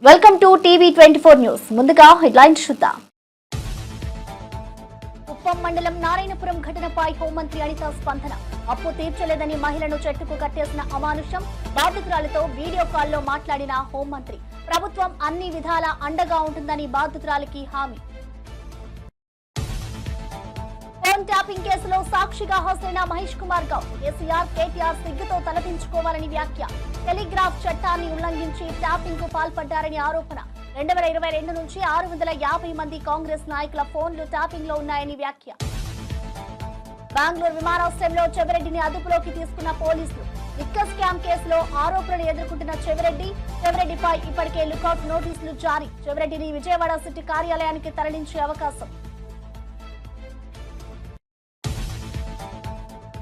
Welcome to TV 24 news. ముందుగా headlines చూద్దాం. కుప్పం మండలం నారాయణపురం ఘటనపై హోంమంత్రి అనిత స్పందన. అప్పు తీర్చలేదని మహిళను చెట్టుకు కట్టేసిన అమానుషం. బాధితురాలతో వీడియో కాల్లో మాట్లాడిన హోంమంత్రి. ప్రభుత్వం అన్ని విధాలా అండగా ఉంటుందని బాధితురాలికి హామీ. ఫోన్ ట్యాపింగ్ కేసులో సాక్షిగా హాజరైన మహేష్ కుమార్ గౌడ్. కేసీఆర్, కేటీఆర్ సిగ్గుతో తలదించుకోవాలని వ్యాఖ్య. టెలిగ్రాఫ్ చట్టాన్ని ఉల్లంఘించి ట్యాపింగ్ కు పాల్పడ్డారని ఆరోపణ. 2022 నుంచి 650 మంది కాంగ్రెస్ నాయకుల ఫోన్లు ట్యాపింగ్ లో ఉన్నాయని వ్యాఖ్య. బెంగళూరు విమానాశ్రయంలో చెవిరెడ్డిని అదుపులోకి తీసుకున్న పోలీసులు. లిక్కర్ స్కామ్ కేసులో ఆరోపణలు ఎదుర్కొంటున్న చెవిరెడ్డిపై ఇప్పటికే లుకౌట్ నోటీసులు జారీ. చెవిరెడ్డిని విజయవాడ సిటీ కార్యాలయానికి తరలించే అవకాశం.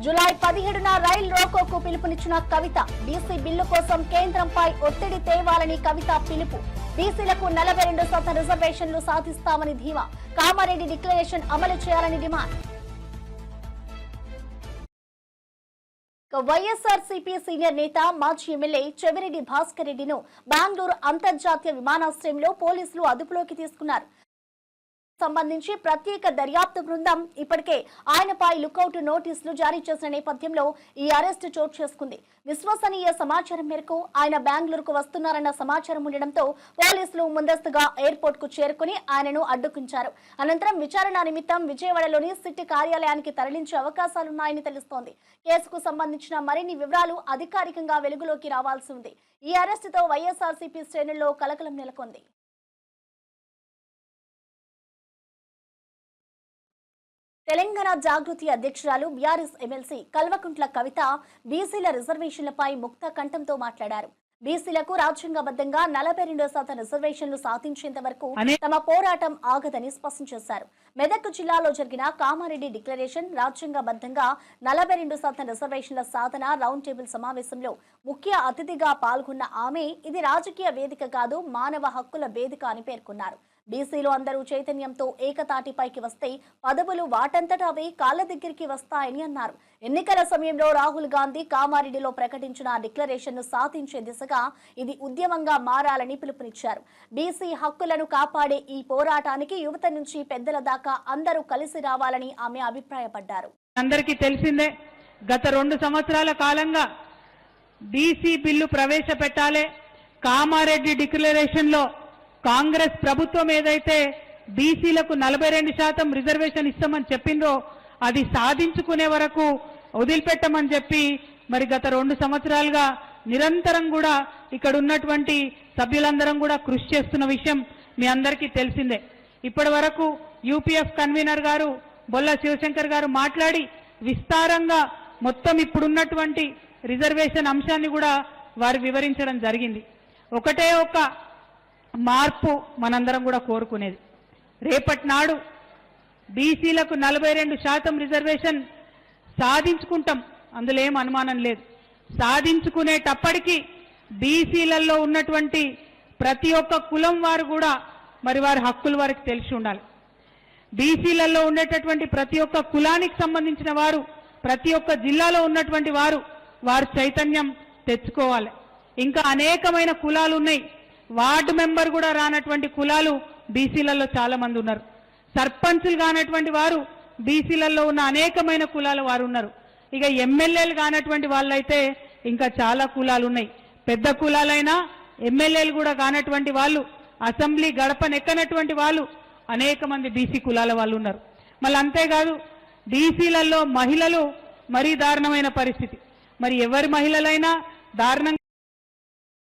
జూలై 17న రైల్ రోకోకు పిలుపునిచ్చిన కవిత. బీసీ బిల్లు కోసం కేంద్రంపై ఒత్తిడి తేవాలని కవిత పిలుపు. బీసీలకు 42% రిజర్వేషన్లు సాధిస్తామని ధీమా. కామారెడ్డి డిక్లరేషన్ అమలు చేయాలని డిమాండ్. వైఎస్ఆర్సీపీ సీనియర్ నేత మాజీ ఎమ్మెల్యే చెవిరెడ్డి భాస్కర్ రెడ్డిను బెంగళూరు అంతర్జాతీయ విమానాశ్రయంలో పోలీసులు అదుపులోకి తీసుకున్నారు. సంబంధించి ప్రత్యేక దర్యాప్తు బృందం ఇప్పటికే ఆయనపై లుకౌట్ నోటీసులు జారీ చేసిన నేపథ్యంలో ఈ అరెస్టు చోటు చేసుకుంది. విశ్వసనీయ సమాచారం మేరకు ఆయన బెంగళూరుకు వస్తున్నారన్న సమాచారం ఉండడంతో పోలీసులు ముందస్తుగా ఎయిర్పోర్ట్ కు చేరుకుని ఆయనను అడ్డుకుంచారు. అనంతరం విచారణ నిమిత్తం విజయవాడలోని సిటీ కార్యాలయానికి తరలించే అవకాశాలున్నాయని తెలుస్తోంది. కేసుకు సంబంధించిన మరిన్ని వివరాలు అధికారికంగా వెలుగులోకి రావాల్సి ఉంది. ఈ అరెస్టుతో వైఎస్ఆర్సీపీ శ్రేణుల్లో కలకలం నెలకొంది. తెలంగాణ జాగృతి అధ్యక్షురాలు బీఆర్ఎస్ ఎమ్మెల్సీ కల్వకుంట్ల కవిత బీసీల రిజర్వేషన్లపై ముక్త కంఠంతో మాట్లాడారు. బీసీలకు రాజ్యాంగబద్ధంగా 42% రిజర్వేషన్లు సాధించేంత వరకు తమ పోరాటం ఆగదని స్పష్టం చేశారు. మెదక్ జిల్లాలో జరిగిన కామారెడ్డి డిక్లరేషన్ రాజ్యాంగబద్ధంగా 42% రిజర్వేషన్ల సాధన రౌండ్ టేబుల్ సమావేశంలో ముఖ్య అతిథిగా పాల్గొన్న ఆమె ఇది రాజకీయ వేదిక కాదు, మానవ హక్కుల వేదిక అని పేర్కొన్నారు. బీసీలు అందరూ చైతన్యంతో ఏకతాటిపైకి వస్తే పదవులు వాటంతటా అవే కాళ్ల దగ్గరికి వస్తాయని అన్నారు. ఎన్నికల సమయంలో రాహుల్ గాంధీ కామారెడ్డిలో ప్రకటించిన డిక్లరేషన్ ను సాధించే దిశగా ఇది ఉద్యమంగా మారాలని పిలుపునిచ్చారు. బీసీ హక్కులను కాపాడే ఈ పోరాటానికి యువత నుంచి పెద్దల దాకా అందరూ కలిసి రావాలని ఆమె అభిప్రాయపడ్డారు. అందరికీ తెలిసిందే, గత 2 సంవత్సరాల కాలంగా బీసీ బిల్లు ప్రవేశపెట్టాలి. కామారెడ్డి డిక్లరేషన్ లో కాంగ్రెస్ ప్రభుత్వం ఏదైతే బీసీలకు 42% రిజర్వేషన్ ఇస్తామని చెప్పిందో అది సాధించుకునే వరకు వదిలిపెట్టమని చెప్పి మరి గత 2 సంవత్సరాలుగా నిరంతరం కూడా ఇక్కడ ఉన్నటువంటి సభ్యులందరం కూడా కృషి చేస్తున్న విషయం మీ అందరికీ తెలిసిందే. ఇప్పటి వరకు యూపీఎఫ్ కన్వీనర్ గారు బొల్ల శివశంకర్ గారు మాట్లాడి విస్తారంగా మొత్తం ఇప్పుడున్నటువంటి రిజర్వేషన్ అంశాన్ని కూడా వారు వివరించడం జరిగింది. ఒకటే ఒక మార్పు మనందరం కూడా కోరుకునేది, రేపటి నాడు బీసీలకు 42% రిజర్వేషన్ సాధించుకుంటాం, అందులో ఏం అనుమానం లేదు. సాధించుకునేటప్పటికీ బీసీలలో ఉన్నటువంటి ప్రతి ఒక్క కులం వారు కూడా మరి వారి హక్కులు వారికి తెలిసి ఉండాలి. బీసీలలో ఉండేటటువంటి ప్రతి ఒక్క కులానికి సంబంధించిన వారు, ప్రతి ఒక్క జిల్లాలో ఉన్నటువంటి వారు చైతన్యం తెచ్చుకోవాలి. ఇంకా అనేకమైన కులాలు ఉన్నాయి. వార్డు మెంబర్ కూడా రానటువంటి కులాలు బీసీలలో చాలా మంది ఉన్నారు. సర్పంచులు కానటువంటి వారు బీసీలలో ఉన్న అనేకమైన కులాల వారు ఉన్నారు. ఇక ఎమ్మెల్యేలు కానటువంటి వాళ్ళైతే ఇంకా చాలా కులాలు ఉన్నాయి. పెద్ద కులాలైనా ఎమ్మెల్యేలు కూడా కానటువంటి వాళ్ళు, అసెంబ్లీ గడపనెక్కనటువంటి వాళ్ళు అనేక మంది బీసీ కులాల వాళ్ళు ఉన్నారు. మళ్ళీ అంతేకాదు బీసీలలో మహిళలు మరీ దారుణమైన పరిస్థితి. మరి ఎవరి మహిళలైనా దారుణంగా.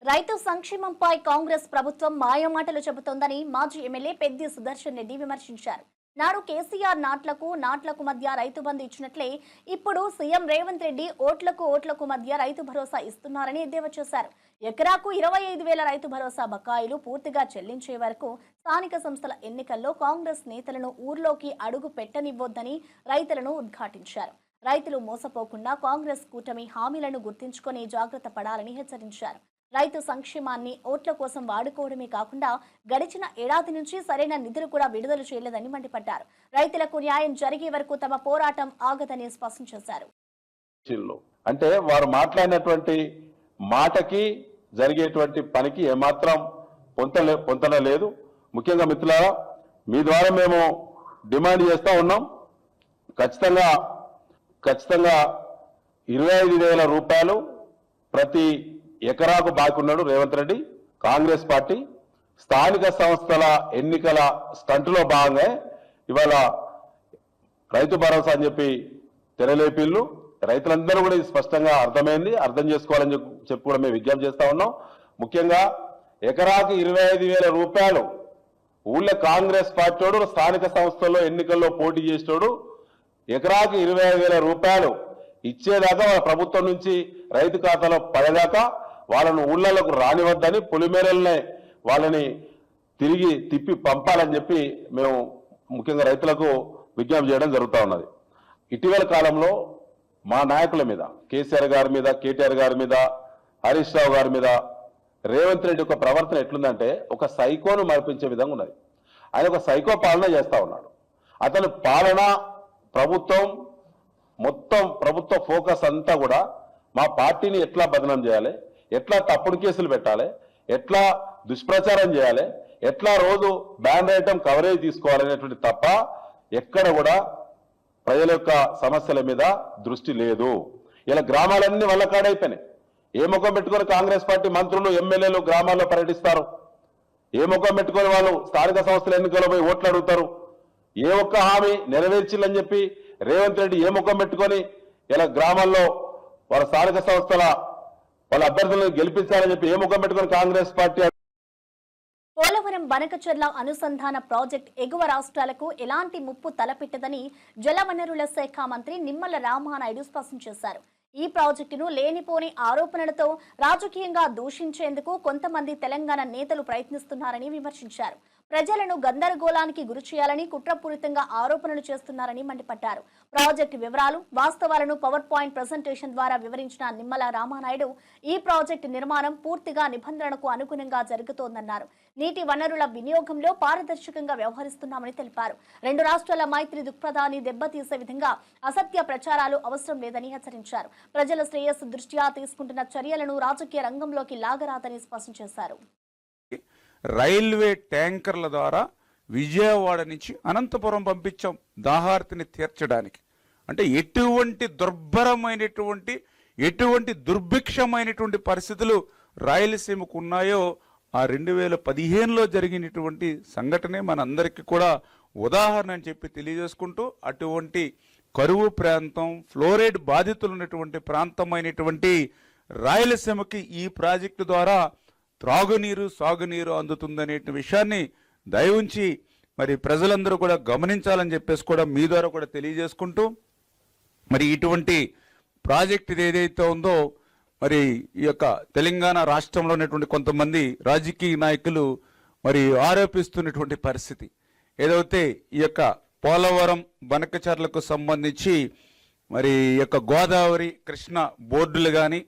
రైతు సంక్షేమంపై కాంగ్రెస్ ప్రభుత్వం మాయమాటలు చెబుతోందని మాజీ ఎమ్మెల్యే పెద్ది సుదర్శన్ రెడ్డి విమర్శించారు. నాడు కేసీఆర్ నాట్లకు మధ్య రైతు బంధు ఇచ్చినట్లే ఇప్పుడు సీఎం రేవంత్ రెడ్డి ఓట్లకు మధ్య రైతు భరోసా ఇస్తున్నారని ఎద్దేవా చేశారు. ఎకరాకు 25,000 రైతు భరోసా బకాయిలు పూర్తిగా చెల్లించే వరకు స్థానిక సంస్థల ఎన్నికల్లో కాంగ్రెస్ నేతలను ఊర్లోకి అడుగు పెట్టనివ్వొద్దని రైతులను ఉద్ఘాటించారు. రైతులు మోసపోకుండా కాంగ్రెస్ కూటమి హామీలను గుర్తించుకొని జాగ్రత్త పడాలని హెచ్చరించారు. రైతు సంక్షేమాన్ని ఓట్ల కోసం వాడుకోవడమే కాకుండా గడిచిన ఏడాది నుంచి సరైన నిధులు కూడా విడుదల చేయలేదని మండిపడ్డారు. రైతులకు న్యాయం జరిగే వరకు తమ పోరాటం ఆగదని స్పష్టం చేశారు. అంటే వారు మాట్లాడినటువంటి మాటకి జరిగేటువంటి పనికి ఏమాత్రం పొంతన లేదు. ముఖ్యంగా మిత్రులారా, మీ ద్వారా మేము డిమాండ్ చేస్తూ ఉన్నాం. ఖచ్చితంగా 25,000 రూపాయలు ప్రతి ఎకరాకు బాకీ ఉన్నాడు రేవంత్ రెడ్డి. కాంగ్రెస్ పార్టీ స్థానిక సంస్థల ఎన్నికల స్టంట్లో భాగంగా ఇవాళ రైతు భరోసా అని చెప్పి తెరలేపిల్లు. రైతులందరూ కూడా ఇది స్పష్టంగా అర్థమైంది, అర్థం చేసుకోవాలని చెప్పి కూడా మేము విజ్ఞప్తి చేస్తా ఉన్నాం. ముఖ్యంగా ఎకరాకి 25,000 రూపాయలు ఊళ్ళో కాంగ్రెస్ పార్టీడు స్థానిక సంస్థల్లో ఎన్నికల్లో పోటీ చేసేటోడు ఎకరాకి 25,000 రూపాయలు ఇచ్చేదాకా వాళ్ళ ప్రభుత్వం నుంచి రైతు ఖాతాలో పడేదాకా వాళ్ళను ఊళ్ళలోకి రానివద్దని పులిమేరల్నే వాళ్ళని తిప్పి పంపాలని చెప్పి మేము ముఖ్యంగా రైతులకు విజ్ఞప్తి చేయడం జరుగుతూ ఉన్నది. ఇటీవల కాలంలో మా నాయకుల మీద, కేసీఆర్ గారి మీద, కేటీఆర్ గారి మీద, హరీష్ రావు గారి మీద రేవంత్ రెడ్డి యొక్క ప్రవర్తన ఎట్లుందంటే ఒక సైకోను మరిపించే విధంగా ఉన్నది. ఆయన ఒక సైకో పాలన చేస్తా ఉన్నాడు. అతని పాలన మొత్తం ప్రభుత్వ ఫోకస్ అంతా కూడా మా పార్టీని ఎట్లా బదనం చేయాలి, ఎట్లా తప్పుడు కేసులు పెట్టాలి, ఎట్లా దుష్ప్రచారం చేయాలి, ఎట్లా రోజు బ్యాన్ ఐటమ్ కవరేజ్ తీసుకోవాలనేటువంటి తప్ప ఎక్కడ కూడా ప్రజల యొక్క సమస్యల మీద దృష్టి లేదు. ఇలా గ్రామాలన్నీ వల్లకాడైపోయినాయి. ఏ ముఖం పెట్టుకొని కాంగ్రెస్ పార్టీ మంత్రులు, ఎమ్మెల్యేలు గ్రామాల్లో పర్యటిస్తారు? ఏ ముఖం పెట్టుకొని వాళ్ళు స్థానిక సంస్థల ఎన్నికల్లో పోయి ఓట్లు అడుగుతారు? ఏ ఒక్క హామీ నెరవేర్చిల్లని చెప్పి రేవంత్ రెడ్డి ఏ ముఖం పెట్టుకొని ఇలా గ్రామాల్లో వాళ్ళ స్థానిక సంస్థల వాళ్ళ అభ్యర్థులను గెలిపించాలని చెప్పి ఏ ముఖం పెట్టుకొని కాంగ్రెస్ పార్టీ? పోలవరం బనకచెర్ల అనుసంధాన ప్రాజెక్ట్ ఎగువ రాష్ట్రాలకు ఎలాంటి ముప్పు తలపెట్టదని జలవనరుల శాఖ మంత్రి నిమ్మల రామానాయుడు స్పష్టం చేశారు. ఈ ప్రాజెక్టును లేనిపోని ఆరోపణలతో రాజకీయంగా దూషించేందుకు కొంతమంది తెలంగాణ నేతలు ప్రయత్నిస్తున్నారని విమర్శించారు. ప్రజలను గందరగోళానికి గురి చేయాలని కుట్రపూరితంగా ఆరోపణలు చేస్తున్నారని మండిపడ్డారు. ప్రాజెక్టు వివరాలు, వాస్తవాలను పవర్ పాయింట్ ప్రెజెంటేషన్ ద్వారా వివరించిన నిమ్మల రామానాయుడు ఈ ప్రాజెక్టు నిర్మాణం పూర్తిగా నిబంధనలకు అనుగుణంగా జరుగుతోందన్నారు. నీటి వనరుల వినియోగంలో పారదర్శకంగా వ్యవహరిస్తున్నామని తెలిపారు. రెండు రాష్ట్రాల మైత్రి దృక్పథాన్ని దెబ్బతీసే విధంగా అసత్య ప్రచారాలు అవసరం లేదని హెచ్చరించారు. ప్రజల శ్రేయస్సు దృష్ట్యా తీసుకుంటున్న చర్యలను రాజకీయ రంగంలోకి లాగరాదని స్పష్టం చేశారు. రైల్వే ట్యాంకర్ల ద్వారా విజయవాడ నుంచి అనంతపురం పంపించాం దాహార్తిని తీర్చడానికి. అంటే ఎటువంటి దుర్భరమైనటువంటి, ఎటువంటి దుర్భిక్షమైనటువంటి పరిస్థితులు రాయలసీమకు ఉన్నాయో ఆ 2015లో జరిగినటువంటి సంఘటనే మనందరికీ కూడా ఉదాహరణ అని చెప్పి తెలియజేసుకుంటూ, అటువంటి కరువు ప్రాంతం, ఫ్లోరైడ్ బాధితులు ఉన్నటువంటి ప్రాంతమైనటువంటి రాయలసీమకి ఈ ప్రాజెక్టు ద్వారా త్రాగునీరు, సాగునీరు అందుతుందనే విషయాన్ని దయవుంచి మరి ప్రజలందరూ కూడా గమనించాలని చెప్పేసి కూడా మీ ద్వారా కూడా తెలియజేసుకుంటూ, మరి ఇటువంటి ప్రాజెక్ట్ ఏదైతే ఉందో మరి ఈ యొక్క తెలంగాణ రాష్ట్రంలో ఉన్నటువంటి కొంతమంది రాజకీయ నాయకులు మరి ఆరోపిస్తున్నటువంటి పరిస్థితి ఏదైతే ఈ యొక్క పోలవరం బనకచెర్లకు సంబంధించి మరి ఈ యొక్క గోదావరి, కృష్ణ బోర్డులు కానీ,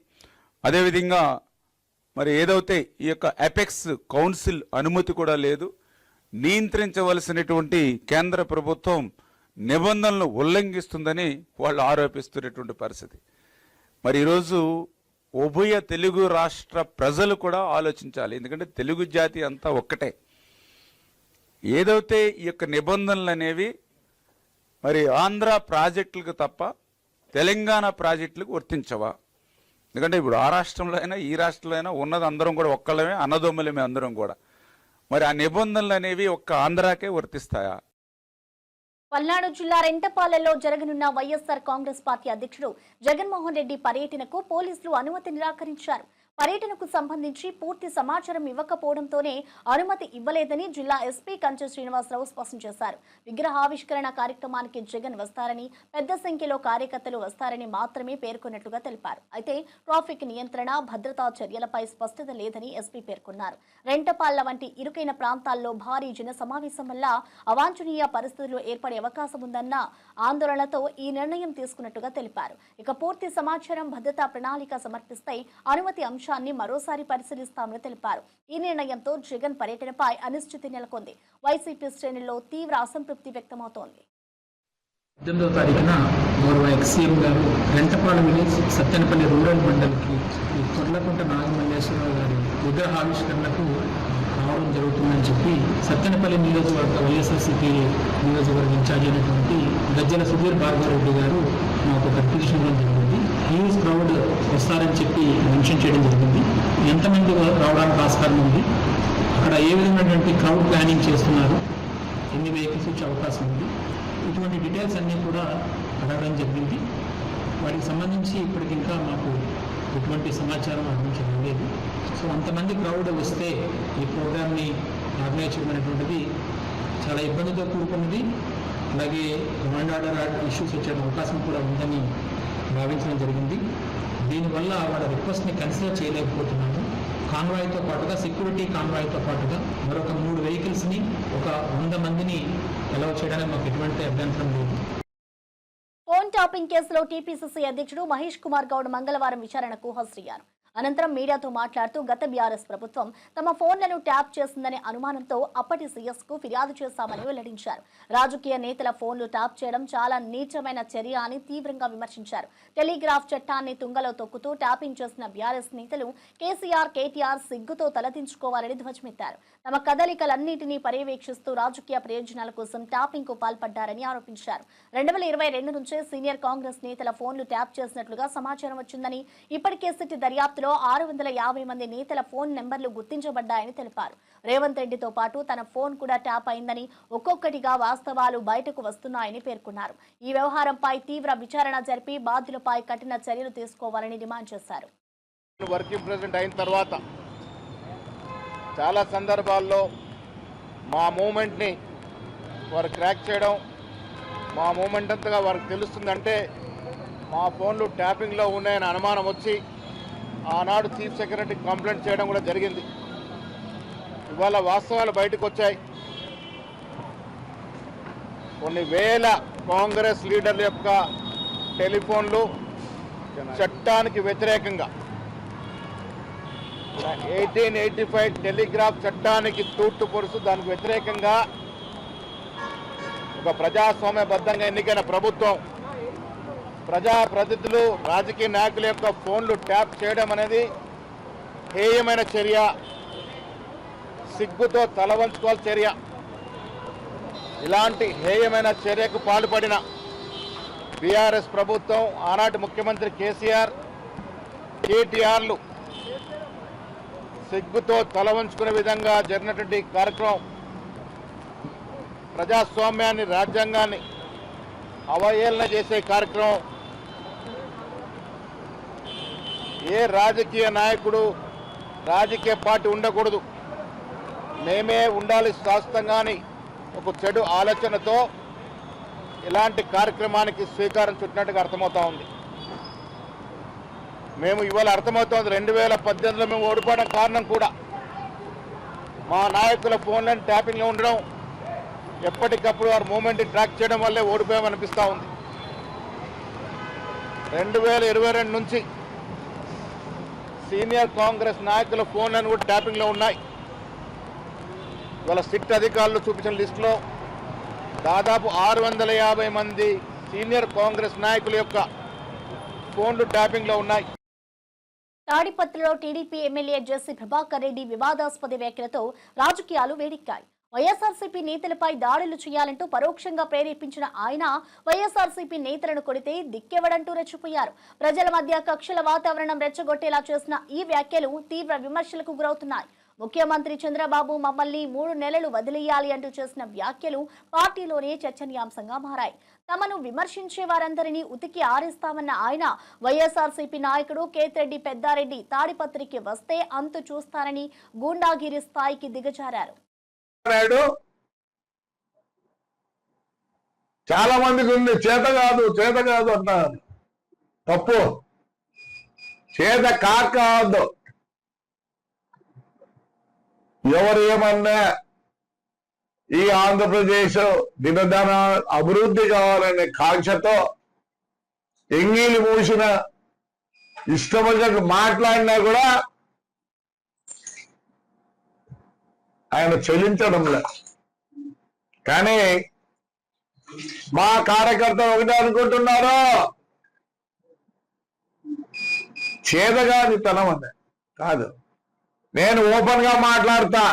అదేవిధంగా మరి ఏదైతే ఈ యొక్క అపెక్స్ కౌన్సిల్ అనుమతి కూడా లేదు, నియంత్రించవలసినటువంటి కేంద్ర ప్రభుత్వం నిబంధనలను ఉల్లంఘిస్తుందని వాళ్ళు ఆరోపిస్తున్నటువంటి పరిస్థితి. మరి ఈరోజు ఉభయ తెలుగు రాష్ట్ర ప్రజలు కూడా ఆలోచించాలి. ఎందుకంటే తెలుగు జాతి అంతా ఒక్కటే. ఏదైతే ఈ యొక్క నిబంధనలు అనేవి మరి ఆంధ్ర ప్రాజెక్టులకు తప్ప తెలంగాణ ప్రాజెక్టులకు వర్తించవా? ఎందుకంటే ఇప్పుడు ఆ రాష్ట్రంలో అయినా ఈ రాష్ట్రంలో అయినా ఉన్నది అందరం కూడా ఒక్కళ్ళమే, అన్నదమ్ములమే అందరం కూడా. మరి ఆ నిబంధనలు అనేవి ఒక్క ఆంధ్రాకే వర్తిస్తాయా? పల్నాడు జిల్లా రెంటపాలెంలో జరగనున్న వైఎస్ఆర్ కాంగ్రెస్ పార్టీ అధ్యక్షుడు జగన్మోహన్ రెడ్డి పర్యటనకు పోలీసులు అనుమతి నిరాకరించారు. పర్యటనకు సంబంధించి పూర్తి సమాచారం ఇవ్వకపోవడంతోనే అనుమతి ఇవ్వలేదని జిల్లా ఎస్పీ కంచె శ్రీనివాసరావు స్పష్టం చేశారు. విగ్రహావిష్కరణ కార్యక్రమానికి జగన్ వస్తారని, పెద్ద సంఖ్యలో కార్యకర్తలు వస్తారని మాత్రమే పేర్కొన్నట్లుగా తెలిపారు. అయితే ట్రాఫిక్ నియంత్రణ, భద్రతా చర్యలపై స్పష్టత లేదని ఎస్పీ పేర్కొన్నారు. రెంటపాళ్ల వంటి ఇరుకైన ప్రాంతాల్లో భారీ జన సమావేశం వల్ల అవాంఛనీయ పరిస్థితులు ఏర్పడే అవకాశం ఉందన్న ఆందోళనతో ఈ నిర్ణయం తీసుకున్నట్టుగా తెలిపారు. ఇక పూర్తి సమాచారం, భద్రతా ప్రణాళిక సమర్పిస్తే అనుమతి అంశాన్ని మరోసారి పరిశీలిస్తామని తెలిపారు. ఈ నిర్ణయంతో జగన్ పర్యటనపై అనిశ్చితి నెలకొంది. వైసీపీ శ్రేణుల్లో తీవ్ర అసంతృప్తి వ్యక్తమవుతోంది. 18వ తారీఖున గౌరవ ఎక్సీఎం గారు రెంటపాలెం విలేజ్ సత్తెనపల్లి రూరల్ మండలికి కొర్లకుంట నాగమల్లేశ్వరరావు గారి విగ్రహావిష్కరణకు రావడం జరుగుతుందని చెప్పి సత్తెనపల్లి నియోజకవర్గ వైఎస్ఆర్సీపీ నియోజకవర్గ ఇన్ఛార్జ్ అయినటువంటి గజ్జల సుధీర్ భార్గవరెడ్డి గారు మాకు ఒక పిటిషన్ ఇవ్వడం జరిగింది. హ్యూజ్ క్రౌడ్ వస్తారని చెప్పి మెన్షన్ చేయడం జరిగింది. ఎంతమంది రావడానికి ఆస్కారం ఉంది, అక్కడ ఏ విధమైనటువంటి క్రౌడ్ ప్లానింగ్ చేస్తున్నారు, ఎన్ని వెహికల్స్ వచ్చే అవకాశం ఉంది, ఇటువంటి డీటెయిల్స్ అన్నీ కూడా అడగడం జరిగింది. వాటికి సంబంధించి ఇప్పటికి ఇంకా మాకు ఎటువంటి సమాచారం అందించడం లేదు. సో అంతమంది క్రౌడ్ వస్తే ఈ ప్రోగ్రామ్ని ఆర్గనైజ్ చేయడం అనేటువంటిది చాలా ఇబ్బందితో కూడుకున్నది. అలాగే లా అండ్ ఆర్డర్ ఇష్యూస్ వచ్చే అవకాశం కూడా ఉందని భావించడం జరిగింది. దీనివల్ల వాళ్ళ రిక్వెస్ట్ని కన్సిడర్ చేయలేకపోతున్నాము. కాన్వాయ్తో పాటుగా సెక్యూరిటీ కాన్వాయ్తో పాటుగా మరొక 3 వెహికల్స్ని ఒక 100 మందిని అలౌ చేయడానికి మాకు ఎటువంటి అభ్యంతరం లేదు. ఫోన్ టాపింగ్ కేసులో టీపీసీసీ అధ్యక్షుడు మహేష్ కుమార్ గౌడ్ మంగళవారం విచారణకు హాజరయ్యారు. అనంతరం మీడియాతో మాట్లాడుతూ గత బీఆర్ఎస్ ప్రభుత్వం తమ ఫోన్లను ట్యాప్ చేసిందనే అనుమానంతో అప్పటి సీఎస్ కు ఫిర్యాదు చేశామని వెల్లడించారు. రాజకీయ నేతల ఫోన్లు ట్యాప్ చేయడం చాలా నీచమైన చర్య అని తీవ్రంగా విమర్శించారు. టెలిగ్రాఫ్ చట్టాన్ని తుంగలో తొక్కుతూ ట్యాపింగ్ చేసిన బీఆర్ఎస్ నేతలు కేసీఆర్, కేటీఆర్ సిగ్గుతో తలదించుకోవాలని ధ్వజమెత్తారు. తమ కదలికలన్నింటినీ పర్యవేక్షిస్తూ రాజకీయ ప్రయోజనాల కోసం ట్యాపింగ్ కు పాల్పడ్డారని ఆరోపించారు. 2022 నుంచే సీనియర్ కాంగ్రెస్ నేతల ఫోన్లు ట్యాప్ చేసినట్లుగా సమాచారం వచ్చిందని, ఇప్పటికే సిట్ దర్యాప్తులో 650 మంది నేతల ఫోన్ నెంబర్లు గుర్తించబడ్డాయని తెలిపారు. రేవంత్ రెడ్డితో పాటు తన ఫోన్ కూడా ట్యాప్ అయిందని, ఒక్కొక్కటిగా వాస్తవాలు బయటకు వస్తున్నాయని పేర్కొన్నారు. ఈ వ్యవహారంపై తీవ్ర విచారణ జరిపి బాధ్యులపై కఠిన చర్యలు తీసుకోవాలని డిమాండ్ చేశారు. వర్కింగ్ ప్రెసిడెంట్ అయిన తర్వాత చాలా సందర్భాల్లో మా మూమెంట్ని వారు క్రాక్ చేయడం, మా మూమెంట్ అంతగా వారికి తెలుస్తుందంటే మా ఫోన్లు ట్యాపింగ్లో ఉన్నాయని అనుమానం వచ్చి ఆనాడు చీఫ్ సెక్రటరీ కంప్లైంట్ చేయడం కూడా జరిగింది. ఇవాళ వాస్తవాలు బయటకు వచ్చాయి. కొన్ని వేల కాంగ్రెస్ లీడర్ల యొక్క టెలిఫోన్లు చట్టానికి వ్యతిరేకంగా 1885 టెలిగ్రాఫ్ చట్టానికి తూట్లు పొడుస్తూ దానికి వ్యతిరేకంగా ఒక ప్రజాస్వామ్యబద్ధంగా ఎన్నికైన ప్రభుత్వం ప్రజాప్రతినిధులు, రాజకీయ నాయకుల యొక్క ఫోన్లు ట్యాప్ చేయడం అనేది హేయమైన చర్య, సిగ్గుతో తలవంచుకోవాల్సిన చర్య. ఇలాంటి హేయమైన చర్యకు పాల్పడిన బీఆర్ఎస్ ప్రభుత్వం, ఆనాటి ముఖ్యమంత్రి కేసీఆర్, కేటీఆర్లు సిగ్గుతో తలవంచుకునే విధంగా జరిగినటువంటి కార్యక్రమం ప్రజాస్వామ్యాన్ని, రాజ్యాంగాన్ని అవహేళన చేసే కార్యక్రమం. ఏ రాజకీయ నాయకుడు, రాజకీయ పార్టీ ఉండకూడదు, మేమే ఉండాలి శాశ్వతంగాని ఒక చెడు ఆలోచనతో ఇలాంటి కార్యక్రమానికి స్వీకారం చుట్టినట్టుగా అర్థమవుతా ఉంది. మేము ఇవాళ అర్థమవుతోంది 2018లో మేము ఓడిపోవడం కారణం కూడా మా నాయకుల ఫోన్లను ట్యాపింగ్లో ఉండడం, ఎప్పటికప్పుడు వారు మూమెంట్ని ట్రాక్ చేయడం వల్లే ఓడిపోయామనిపిస్తూ ఉంది. 2022 నుంచి సీనియర్ కాంగ్రెస్ నాయకుల ఫోన్లను కూడా ట్యాపింగ్లో ఉన్నాయి. ఇవాళ సిట్ అధికారులు చూపించిన లిస్టులో దాదాపు 650 మంది సీనియర్ కాంగ్రెస్ నాయకుల యొక్క ఫోన్లు ట్యాపింగ్లో ఉన్నాయి. తాడిపత్రిలో టీడీపీ ఎమ్మెల్యే జెసి ప్రభాకర్ రెడ్డి వివాదాస్పద వ్యాఖ్యలతో రాజకీయాలు వేడెక్కాయి. వైఎస్ఆర్సీపీ నేతలపై దాడులు చేయాలంటూ పరోక్షంగా ప్రేరేపించిన ఆయన వైఎస్ఆర్సీపీ నేతలను కొడితే దిక్కెవడంటూ రెచ్చిపోయారు. ప్రజల మధ్య కక్షల వాతావరణం రెచ్చగొట్టేలా చేసిన ఈ వ్యాఖ్యలు తీవ్ర విమర్శలకు గురవుతున్నాయి. ముఖ్యమంత్రి చంద్రబాబు మమ్మల్ని 3 నెలలు వదిలేయాలి అంటూ చేసిన వ్యాఖ్యలు పార్టీలోనే చర్చనీయాంశంగా మారాయి. తమను విమర్శించే వారందరినీ ఉతికి ఆరేస్తామన్న ఆయన వైఎస్ఆర్సీపీ నాయకుడు కేతిరెడ్డి పెద్దారెడ్డి తాడిపత్రికి వస్తే అంతు చూస్తారని గూండాగిరి స్థాయికి దిగజారారు. చాలా మందికి ఉంది చేత కాదు అంటారు. తప్పు, చేత కాదు. ఎవరు ఏమన్నా ఈ ఆంధ్రప్రదేశ్ దినదన అభివృద్ధి కావాలనే కాంక్షతో ఎంగిలి మూసిన ఇష్టమైనట్టు మాట్లాడినా కూడా ఆయన చెల్లించడం లేదు. కానీ మా కార్యకర్తలు ఒకటే అనుకుంటున్నారు, చేదగాని తనం అన్న కాదు. నేను ఓపెన్ గా మాట్లాడతా,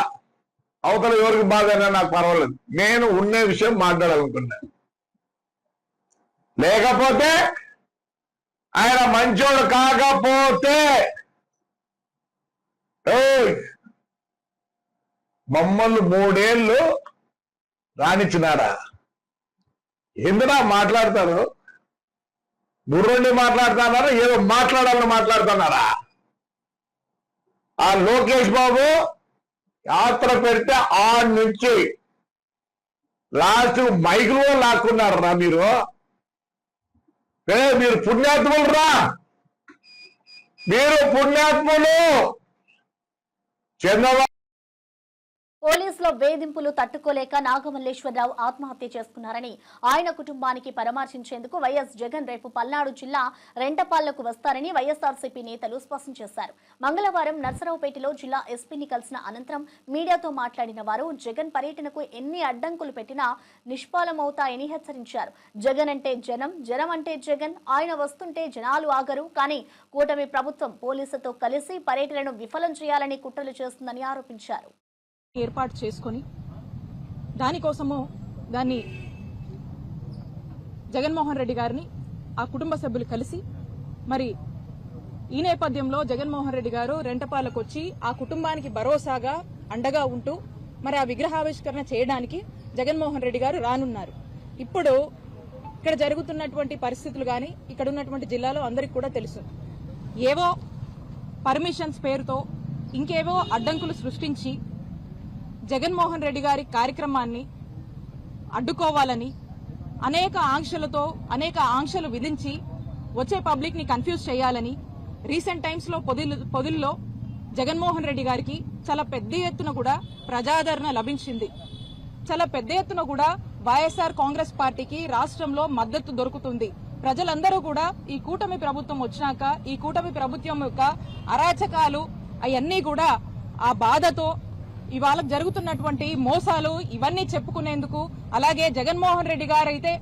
అవతల ఎవరికి బాధ అయినా నాకు పర్వాలేదు. నేను ఉన్న విషయం మాట్లాడాలనుకున్నా. లేకపోతే ఆయన మంచోడు కాకపోతే మమ్మల్ని 3 ఏళ్ళు రానిచ్చినాడా? ఎందునా మాట్లాడతారు? బుర్రండి మాట్లాడుతున్నారా? ఏదో మాట్లాడాలని మాట్లాడుతున్నారా? ఆ లోకేష్ బాబు యాత్ర పెడితే ఆడ నుంచి లాస్ట్ మైకులో లాక్కున్నారా మీరు? మీరు పుణ్యాత్ములు రా, మీరు పుణ్యాత్ములు. చంద్రబాబు పోలీసుల వేధింపులు తట్టుకోలేక నాగమల్లేశ్వరరావు ఆత్మహత్య చేసుకున్నారని ఆయన కుటుంబానికి పరామర్శించేందుకు వైఎస్ జగన్ రేపు పల్నాడు జిల్లా రెంటపాళ్లకు వస్తారని వైఎస్ఆర్సీపీ నేతలు స్పష్టం చేశారు. మంగళవారం నర్సరావుపేటలో జిల్లా ఎస్పీని కలిసిన అనంతరం మీడియాతో మాట్లాడిన వారు జగన్ పర్యటనకు ఎన్ని అడ్డంకులు పెట్టినా నిష్ఫలమవుతాయని హెచ్చరించారు. జగన్ అంటే జనం, జనం అంటే జగన్. ఆయన వస్తుంటే జనాలు ఆగరు. కానీ కూటమి ప్రభుత్వం పోలీసులతో కలిసి పర్యటనను విఫలం చేయాలని కుట్రలు చేస్తుందని ఆరోపించారు. ఏర్పాటు చేసుకొని దానికోసము దాన్ని జగన్మోహన్ రెడ్డి గారిని ఆ కుటుంబ సభ్యులు కలిసి మరి ఈ నేపథ్యంలో జగన్మోహన్ రెడ్డి గారు రెంటపాలకు వచ్చి ఆ కుటుంబానికి భరోసాగా అండగా ఉంటూ మరి ఆ విగ్రహావిష్కరణ చేయడానికి జగన్మోహన్ రెడ్డి గారు రానున్నారు. ఇప్పుడు ఇక్కడ జరుగుతున్నటువంటి పరిస్థితులు గాని ఇక్కడ ఉన్నటువంటి జిల్లాలో అందరికీ కూడా తెలుసు. ఏవో పర్మిషన్స్ పేరుతో ఇంకేవో అడ్డంకులు సృష్టించి జగన్మోహన్ రెడ్డి గారి కార్యక్రమాన్ని అడ్డుకోవాలని అనేక ఆంక్షలు విధించి వచ్చే పబ్లిక్ ని కన్ఫ్యూజ్ చేయాలని రీసెంట్ టైమ్స్ లో పొదిల్లో జగన్మోహన్ రెడ్డి గారికి చాలా పెద్ద ఎత్తున కూడా ప్రజాదరణ లభించింది. చాలా పెద్ద ఎత్తున కూడా వైఎస్ఆర్ కాంగ్రెస్ పార్టీకి రాష్ట్రంలో మద్దతు దొరుకుతుంది. ప్రజలందరూ కూడా ఈ కూటమి ప్రభుత్వం వచ్చినాక ఈ కూటమి ప్రభుత్వం యొక్క అరాచకాలు అవన్నీ కూడా ఆ బాధతో ఇవాళ జరుగుతున్నటువంటి మోసాలు ఇవన్నీ చెప్పుకునేందుకు, అలాగే జగన్మోహన్ రెడ్డి గారు అయితే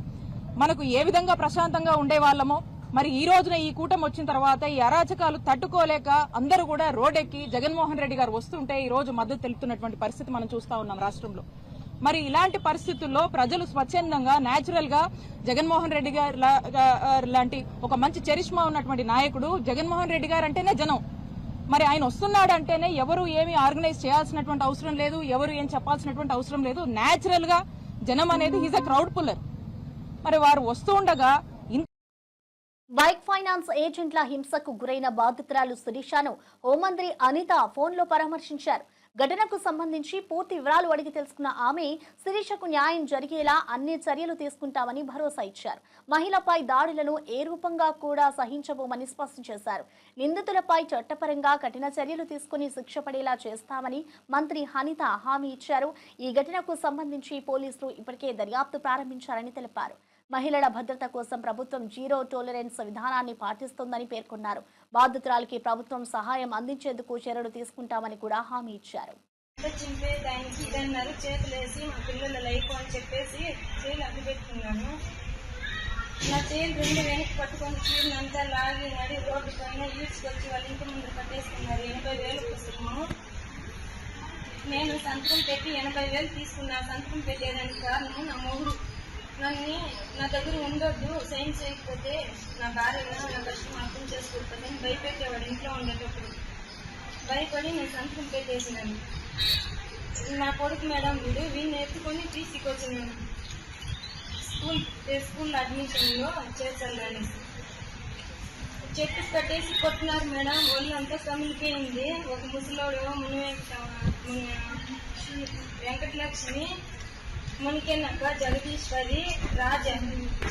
మనకు ఏ విధంగా ప్రశాంతంగా ఉండేవాళ్ళమో మరి ఈ రోజున ఈ కూటమి వచ్చిన తర్వాత ఈ అరాచకాలు తట్టుకోలేక అందరూ కూడా రోడ్డెక్కి జగన్మోహన్ రెడ్డి గారు వస్తుంటే ఈ రోజు మద్దతు తెలుపుతున్నటువంటి పరిస్థితి మనం చూస్తా ఉన్నాం రాష్ట్రంలో. మరి ఇలాంటి పరిస్థితుల్లో ప్రజలు స్వచ్ఛందంగా నేచురల్ గా జగన్మోహన్ రెడ్డి గారు లాంటి ఒక మంచి చరిష్మా ఉన్నటువంటి నాయకుడు జగన్మోహన్ రెడ్డి గారు అంటేనే జనం. మరి ఆయన వస్తున్నాడు అంటేనే ఎవరు ఏమి ఆర్గనైజ్ చేయాల్సినటువంటి అవసరం లేదు, ఎవరు ఏం చెప్పాల్సినటువంటి అవసరం లేదు. నేచురల్ గా జనం అనేది ఈజ్ అ క్రౌడ్ పుల్లర్. మరి వారు వస్తూ ఉండగా బైక్ ఫైనాన్స్ ఏజెంట్ల హింసకు గురైన బాధితురాలు శిరీషను హోంమంత్రి అనిత ఫోన్లో పరామర్శించారు. ఘటనకు సంబంధించి పూర్తి వివరాలు అడిగి తెలుసుకున్న ఆమె శిరీషకు న్యాయం జరిగేలా అన్ని చర్యలు తీసుకుంటామని భరోసా ఇచ్చారు. మహిళపై దాడులను ఏ రూపంగా కూడా సహించబోమని స్పష్టం చేశారు. నిందితులపై చట్టపరంగా కఠిన చర్యలు తీసుకుని శిక్ష పడేలా చేస్తామని మంత్రి అనిత హామీ ఇచ్చారు. ఈ ఘటనకు సంబంధించి పోలీసులు ఇప్పటికే దర్యాప్తు ప్రారంభించారని తెలిపారు. మహిళల భద్రత కోసం ప్రభుత్వం జీరో టాలరెన్స్ విధానాన్ని పాటిస్తోందని పేర్కొన్నారు. బాధితురాలకి ప్రభుత్వం సహాయం అందించేందుకు చర్యలు తీసుకుంటామని కూడా హామీ ఇచ్చారు. చేతులేసి మా పిల్లల లైఫ్ అని చెప్పేసి చీరలు అడ్డు పెట్టుకున్నాను. నా చీరలు 2 వెనక్కి పట్టుకొని చీరలు అంతా లాగి నడి రోడ్డు పైన ఈడ్చుకొచ్చి వాళ్ళ ఇంటి ముందు కట్టేసుకున్నారు. 80,000 పుస్తకము. నేను సంతకం పెట్టి 80,000 తీసుకున్నా. సంతకం పెట్టేదానికి కారణం నా మొగుడు నన్ను నా దగ్గర ఉండొద్దు, సైన్ చేయకపోతే నా భార్య నా కష్టం అర్థం చేసుకోకపోతే భయపెట్టేవాడు. ఇంట్లో ఉండేటప్పుడు భయపడి నేను సంతకం పెట్టేసినాను. నా కొడుకు మేడం వీడిని ఎత్తుకొని తీసుకొచ్చినాను. స్కూల్ అడ్మిషన్లో చేర్చాలని చెట్టు కట్టేసి కొట్టినారు మేడం. ఒళ్ళు అంతా కమిలిపోయింది. ఒక ముసలోడు వెంకటలక్ష్మి, మునికెన్నక్క, జగదీశ్వరి, రాజా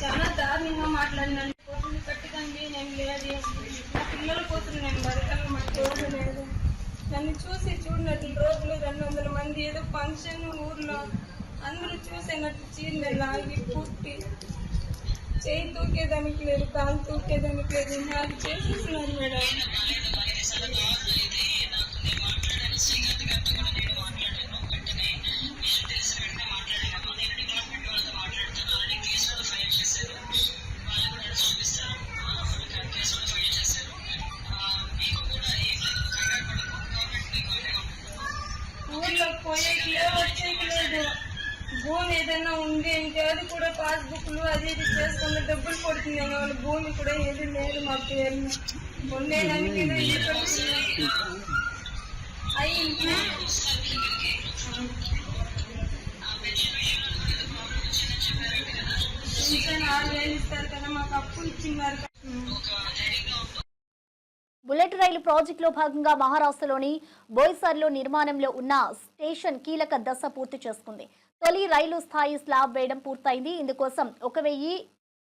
చాలా దారుణంగా మాట్లాడినాను. కోర్టుని కట్టుకండి, నేను లేదు, నా పిల్లల కోసం నేను బతకాలి, మా తోడు లేదు. నన్ను చూసి చూడనట్లు రోడ్లు 200 మంది ఏదో ఫంక్షన్ ఊర్లో అందరూ చూసేనట్లు చీరలు లాగి పుట్టి చేయి తూకేదానికి లేదు, కాలు తూకేదానికి లేదు, నాకు చేసేస్తున్నారు మేడం. ఊర్లో పోయేకి లేదు. భూమి ఏదైనా ఉంది అంటే అది కూడా పాస్బుక్లు అది ఇది చేసుకున్న డబ్బులు పడుతుంది. వాళ్ళ భూమి కూడా ఏది లేదు మా పేరు ఉండేదానికి అయ్యింది. ఇంకా 6 వేలు ఇస్తారు కదా, మాకు అప్పు ఇచ్చినారు. బుల్లెట్ రైలు ప్రాజెక్టులో భాగంగా మహారాష్ట్రలోని బోయిసర్లో నిర్మాణంలో ఉన్న స్టేషన్ కీలక దశ పూర్తి చేసుకుంది. తొలి రైలు స్థాయి స్లాబ్ వేయడం పూర్తయింది. ఇందుకోసం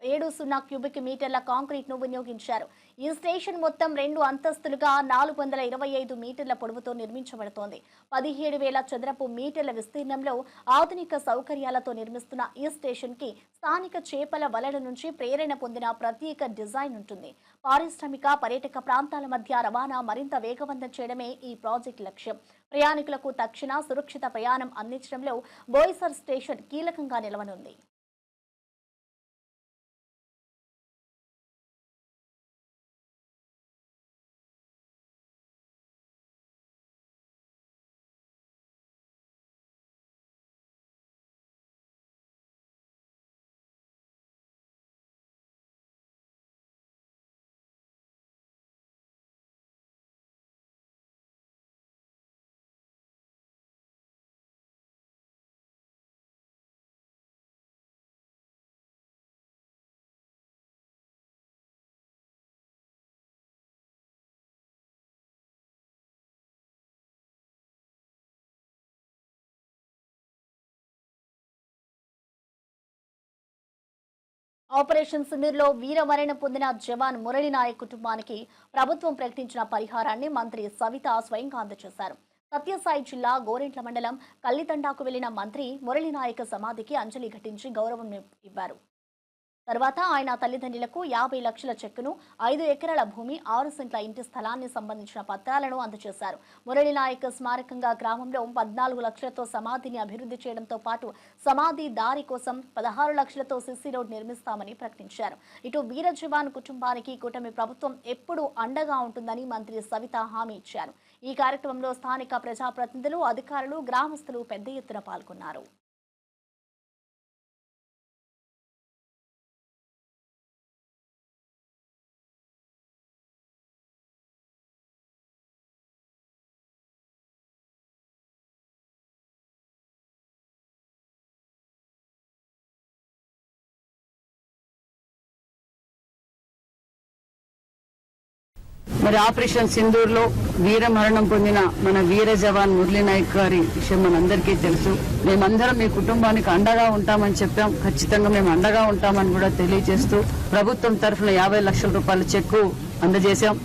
1070 క్యూబిక్ మీటర్ల కాంక్రీట్ ను వినియోగించారు. ఈ స్టేషన్ మొత్తం 2 అంతస్తులుగా 425 మీటర్ల పొడవుతో నిర్మించబడుతోంది. 17,000 చదరపు మీటర్ల విస్తీర్ణంలో ఆధునిక సౌకర్యాలతో నిర్మిస్తున్న ఈ స్టేషన్ కి స్థానిక చేపల వలల నుంచి ప్రేరణ పొందిన ప్రత్యేక డిజైన్ ఉంటుంది. పారిశ్రామిక పర్యాటక ప్రాంతాల మధ్య రవాణా మరింత వేగవంతం చేయడమే ఈ ప్రాజెక్టు లక్ష్యం. ప్రయాణికులకు తక్షణ సురక్షిత ప్రయాణం అందించడంలో బోయిసర్ స్టేషన్ కీలకంగా నిలవనుంది. ఆపరేషన్ సింధూర్లో వీరమరణం పొందిన జవాన్ మురళి నాయక్ కుటుంబానికి ప్రభుత్వం ప్రకటించిన పరిహారాన్ని మంత్రి సవిత స్వయంగా అందజేశారు. సత్యసాయి జిల్లా గోరెంట్ల మండలం కల్లితండాకు వెళ్లిన మంత్రి మురళి నాయక్ సమాధికి అంజలి ఘటించి గౌరవం ఇవ్వారు. తర్వాత ఆయన తల్లిదండ్రులకు 50 లక్షల చెక్కును, 5 ఎకరాల భూమి, 6 సెంట్ల ఇంటి స్థలాన్ని సంబంధించిన పత్రాలను అందజేశారు. మురళి నాయక్ స్మారకంగా గ్రామంలో 14 లక్షలతో సమాధిని అభివృద్ధి చేయడంతో పాటు సమాధి దారి కోసం 16 లక్షలతో సిసి రోడ్ నిర్మిస్తామని ప్రకటించారు. ఇటు వీర జవాన్ కుటుంబానికి కూటమి ప్రభుత్వం ఎప్పుడూ అండగా ఉంటుందని మంత్రి సవిత హామీ ఇచ్చారు. ఈ కార్యక్రమంలో స్థానిక ప్రజాప్రతినిధులు, అధికారులు, గ్రామస్తులు పెద్ద ఎత్తున పాల్గొన్నారు. మరి ఆపరేషన్ సింధూర్ లో వీర మరణం పొందిన మన వీర జవాన్ మురళి నాయక్ గారి విషయం మనందరికీ తెలుసు. మేమందరం మీ కుటుంబానికి అండగా ఉంటామని చెప్పాం. ఖచ్చితంగా మేము అండగా ఉంటామని కూడా తెలియజేస్తూ ప్రభుత్వం తరఫున 50 లక్షల రూపాయల చెక్కు అందజేశాం.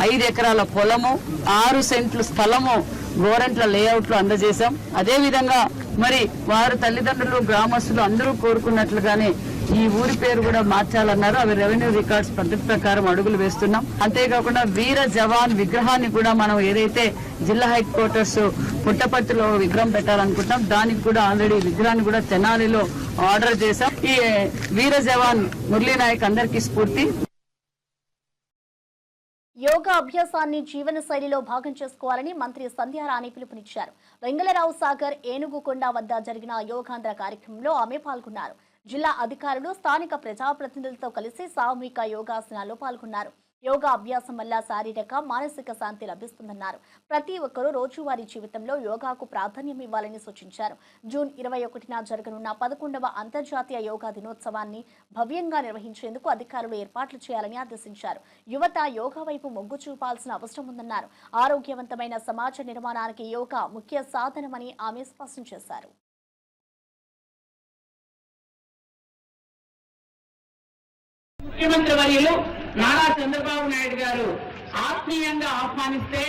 5 ఎకరాల పొలము, 6 సెంట్లు స్థలము గోరెంట్ల లేఅవుట్ లో అందజేశాం. అదేవిధంగా మరి వారు తల్లిదండ్రులు, గ్రామస్తులు అందరూ కోరుకున్నట్లుగానే ఈ ఊరి పేరు కూడా మార్చాలన్నారు. అవి రెవెన్యూ రికార్డ్స్ పద్ధతి ప్రకారం అడుగులు వేస్తున్నాం. అంతేకాకుండా వీర జవాన్ విగ్రహాన్ని కూడా మనం ఏదైతే జిల్లా హెడ్ క్వార్టర్స్ పుట్టపర్తిలో విగ్రహం పెట్టాలనుకుంటున్నాం, దానికి కూడా ఆల్రెడీ విగ్రహాన్ని కూడా తెనాలిలో ఆర్డర్ చేశాం. ఈ వీర జవాన్ మురళీ నాయక్ అందరికీ స్ఫూర్తి. యోగా అభ్యాసాన్ని జీవన శైలిలో భాగం చేసుకోవాలని మంత్రి సంధ్యారాణి పిలుపునిచ్చారు. వెంగళరావు సాగర్ ఏనుగుకొండ వద్ద జరిగిన యోగాంధ్ర కార్యక్రమంలో ఆమె పాల్గొన్నారు. జిల్లా అధికారులు, స్థానిక ప్రజాప్రతినిధులతో కలిసి సామూహిక యోగాసనాల్లో పాల్గొన్నారు. యోగా అభ్యాసం వల్ల శారీరక, మానసిక శాంతి లభిస్తుందన్నారు. ప్రతి ఒక్కరూ రోజువారీ జీవితంలో యోగాకు ప్రాధాన్యం ఇవ్వాలని సూచించారు. జూన్ 21న జరగనున్న 11వ అంతర్జాతీయ యోగా దినోత్సవాన్ని భవ్యంగా నిర్వహించేందుకు అధికారులు ఏర్పాట్లు చేయాలని ఆదేశించారు. యువత యోగా వైపు మొగ్గు చూపాల్సిన అవసరం ఉందన్నారు. ఆరోగ్యవంతమైన సమాజ నిర్మాణానికి యోగా ముఖ్య సాధనమని ఆమె స్పష్టం చేశారు. ముఖ్యమంత్రి వర్యులు నారా చంద్రబాబు నాయుడు గారు ఆత్మీయంగా ఆహ్వానిస్తే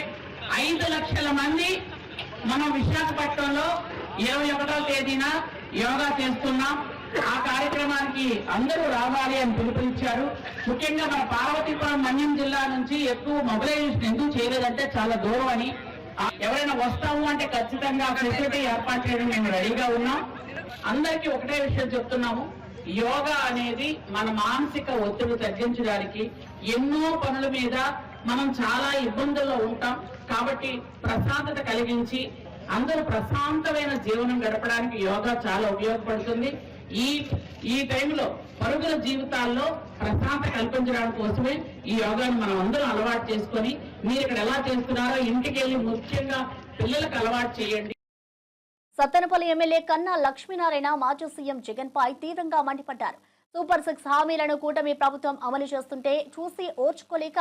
5 లక్షల మంది మనం విశాఖపట్నంలో 21వ తేదీన యోగా చేస్తున్నాం. ఆ కార్యక్రమానికి అందరూ రావాలి అని పిలుపునిచ్చారు. ముఖ్యంగా మన పార్వతీపురం మన్యం జిల్లా నుంచి ఎక్కువ మొబిలైజేషన్ ఎందుకు చేయలేదంటే చాలా దూరం అని. ఎవరైనా వస్తాము అంటే ఖచ్చితంగా ఫెసిలిటీ ఏర్పాటు చేయడం మేము రెడీగా ఉన్నాం. అందరికీ ఒకటే విషయం చెప్తున్నాము, యోగా అనేది మన మానసిక ఒత్తిడి తగ్గించడానికి, ఎన్నో పనుల మీద మనం చాలా ఇబ్బందుల్లో ఉంటాం కాబట్టి ప్రశాంతత కలిగించి అందరూ ప్రశాంతమైన జీవనం గడపడానికి యోగా చాలా ఉపయోగపడుతుంది. ఈ టైంలో పరుగుల జీవితాల్లో ప్రశాంత కల్పించడానికి కోసమే ఈ యోగాను మనం అందరం అలవాటు చేసుకొని, మీరు ఇక్కడ ఎలా చేస్తున్నారో ఇంటికి వెళ్ళి ముఖ్యంగా పిల్లలకు అలవాటు చేయండి. సత్తెనపల్లి ఎమ్మెల్యే కన్నా లక్ష్మీనారాయణ మాజీ సీఎం జగన్ పై తీవ్రంగా మండిపడ్డారు. సూపర్ 6 హామీలను కూటమి ప్రభుత్వం అమలు చేస్తుంటే చూసి ఓర్చుకోలేక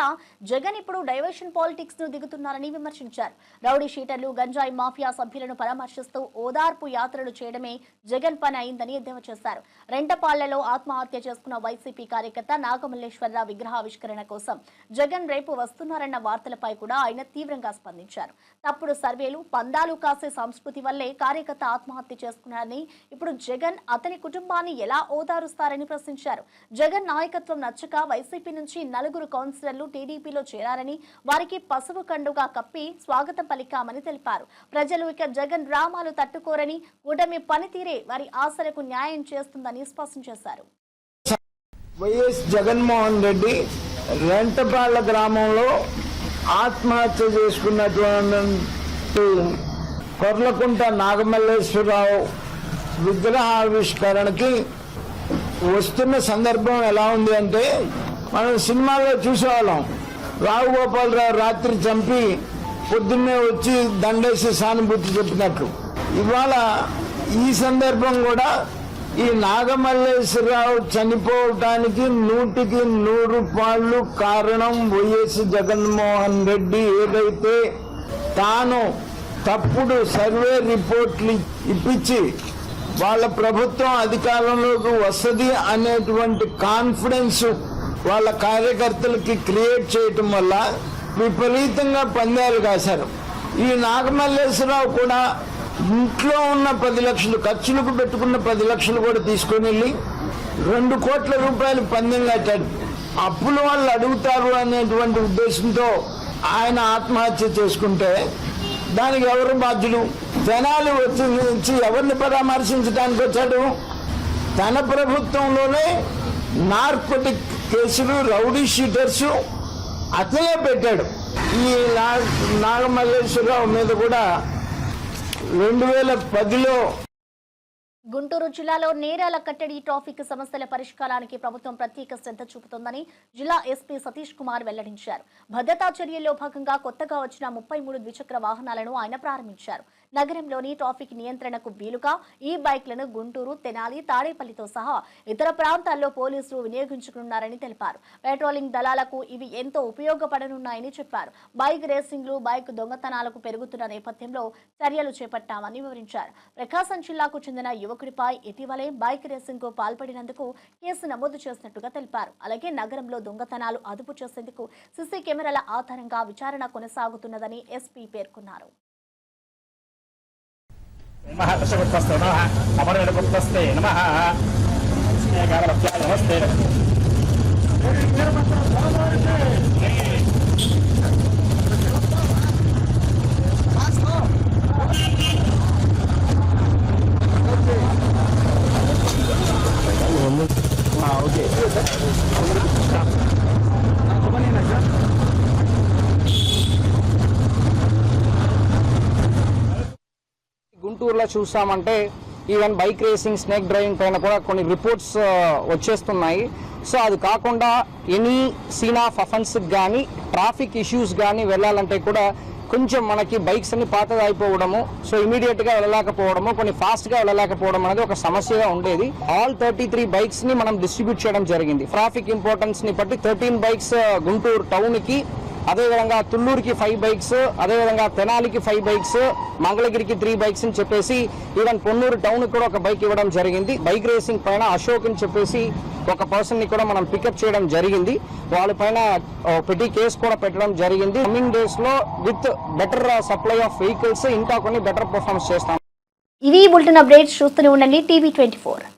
జగన్ ఇప్పుడు డైవర్షన్ పాలిటిక్స్ ను దిగుతున్నారని విమర్శించారు. రౌడీ షీటర్లు, గంజాయి మాఫియా సభ్యులను పరామర్శిస్తూ ఓదార్పు యాత్రలు చేయడమే జగన్ పని అయిందని ఎద్దేవా చేశారు. రెంటపాళ్లలో ఆత్మహత్య చేసుకున్న వైసీపీ కార్యకర్త నాగమల్లేశ్వరరావు విగ్రహావిష్కరణ కోసం జగన్ రేపు వస్తున్నారన్న వార్తలపై కూడా ఆయన తీవ్రంగా స్పందించారు. తప్పుడు సర్వేలు, పందాలు కాసే సంస్కృతి వల్లే కార్యకర్త ఆత్మహత్య చేసుకున్నారని, ఇప్పుడు జగన్ అతని కుటుంబాన్ని ఎలా ఓదారుస్తారని ప్రశ్నించారు. జగన్ నాయకత్వం నచ్చక వైసీపీ నుంచి 4 కౌన్సిలర్లు టీడీపీలో చేరారని, వారికి పసుపు కండుగా కప్పి స్వాగతం పలికామని తెలిపారు. ప్రజలు ఇక జగన్ డ్రామాలు తట్టుకోరని, కూటమి పనితీరే వారి ఆశలకు న్యాయం చేస్తుందని స్పష్టం చేశారు. వైఎస్ జగన్మోహన్ రెడ్డి రెంటపాళ్ల గ్రామంలో ఆత్మహత్య చేసుకున్నటువంటి కొర్లకుంట నాగమల్లేశ్వరరావు విగ్రహావిష్కరణకి వస్తున్న సందర్భం ఎలా ఉంది అంటే, మనం సినిమాలో చూసేవాళ్ళం. రావు గోపాలరావు రాత్రి చంపి పొద్దున్నే వచ్చి దండేసి సానుభూతి చెప్పినట్లు, ఇవాళ ఈ సందర్భం కూడా ఈ నాగమల్లేశ్వరరావు చనిపోవటానికి 100కి 100 పాళ్ళు కారణం వైఎస్ జగన్మోహన్ రెడ్డి. ఏదైతే తాను తప్పుడు సర్వే రిపోర్ట్లు ఇప్పించి వాళ్ళ ప్రభుత్వం అధికారంలోకి వస్తుంది అనేటువంటి కాన్ఫిడెన్స్ వాళ్ళ కార్యకర్తలకి క్రియేట్ చేయటం వల్ల విపరీతంగా పందాలు కాశారు. ఈ నాగమల్లేశ్వరరావు కూడా ఇంట్లో ఉన్న 10 లక్షలు ఖర్చులకు పెట్టుకున్న 10 లక్షలు కూడా తీసుకొని వెళ్ళి 2 కోట్ల రూపాయలు పందెం కట్టాడు. అప్పులు వాళ్ళు అడుగుతారు అనేటువంటి ఉద్దేశంతో ఆయన ఆత్మహత్య చేసుకుంటే దానికి ఎవరు బాధ్యులు? తెనాలి వచ్చి ఎవరిని పరామర్శించడానికి వచ్చాడు? తన ప్రభుత్వంలోనే నార్కోటిక్ కేసులు, రౌడీ షీటర్స్ అతనే పెట్టాడు. ఈ నాగమల్లేశ్వరరావు మీద కూడా 2010లో గుంటూరు జిల్లాలో నేరాల కట్టడి, ట్రాఫిక్ సమస్యల పరిష్కారానికి ప్రభుత్వం ప్రత్యేక శ్రద్ధ చూపుతోందని జిల్లా ఎస్పీ సతీష్ కుమార్ వెల్లడించారు. భద్రతా చర్యల్లో భాగంగా కొత్తగా వచ్చిన 33 ద్విచక్ర వాహనాలను ఆయన ప్రారంభించారు. నగరంలోని ట్రాఫిక్ నియంత్రణకు వీలుగా ఈ బైక్లను గుంటూరు, తెనాలి, తాడేపల్లితో సహా ఇతర ప్రాంతాల్లో పోలీసులు వినియోగించుకున్నారని తెలిపారు. పెట్రోలింగ్ దళాలకు ఇవి ఎంతో ఉపయోగపడనున్నాయని చెప్పారు. బైక్ రేసింగ్లు, బైక్ దొంగతనాలకు పెరుగుతున్న నేపథ్యంలో చర్యలు చేపట్టామని వివరించారు. ప్రకాశం జిల్లాకు చెందిన యువకుడిపై ఇటీవలే బైక్ రేసింగ్ కు పాల్పడినందుకు కేసు నమోదు చేసినట్టుగా తెలిపారు. అలాగే నగరంలో దొంగతనాలు అదుపు చేసేందుకు సీసీ కెమెరాల ఆధారంగా విచారణ కొనసాగుతున్నదని ఎస్పీ పేర్కొన్నారు. గుంటూరులో చూసామంటే even bike racing, snake driving పైన కూడా కొన్ని రిపోర్ట్స్ వచ్చేస్తున్నాయి. సో అది కాకుండా ఎనీ సీన్ ఆఫ్ అఫెన్స్ కానీ, ట్రాఫిక్ ఇష్యూస్ కానీ వెళ్ళాలంటే కూడా కొంచెం మనకి బైక్స్ అన్ని పాతగా అయిపోవడము, సో ఇమీడియట్గా వెళ్ళలేకపోవడము, కొన్ని ఫాస్ట్గా వెళ్ళలేకపోవడం అనేది ఒక సమస్యగా ఉండేది. ఆల్ 33 బైక్స్ని మనం డిస్ట్రిబ్యూట్ చేయడం జరిగింది. ట్రాఫిక్ ఇంపార్టెన్స్ని బట్టి 13 బైక్స్ గుంటూరు టౌన్కి, అదేవిధంగా తుళ్ళూరుకి 5 బైక్స్, అదేవిధంగా తెనాలికి 5 బైక్స్, మంగళగిరికి 3 బైక్స్ అని చెప్పేసి ఈవెన్ పొన్నూరు టౌన్ కూడా ఒక బైక్ ఇవ్వడం జరిగింది. బైక్ రేసింగ్ పైన అశోక్ అని చెప్పేసి ఒక పర్సన్ ని కూడా మనం పికప్ చేయడం జరిగింది. వాళ్ళ పైన పెట్టి కేసు కూడా పెట్టడం జరిగింది. కమింగ్ డేస్ లో with better supply of vehicles ఇంకా కొన్ని బెటర్ పర్ఫార్మెన్స్ చేస్తాం. ఇవి బులెటిన్ అప్డేట్స్. చూస్తూనే ఉండండి టీవీ 24.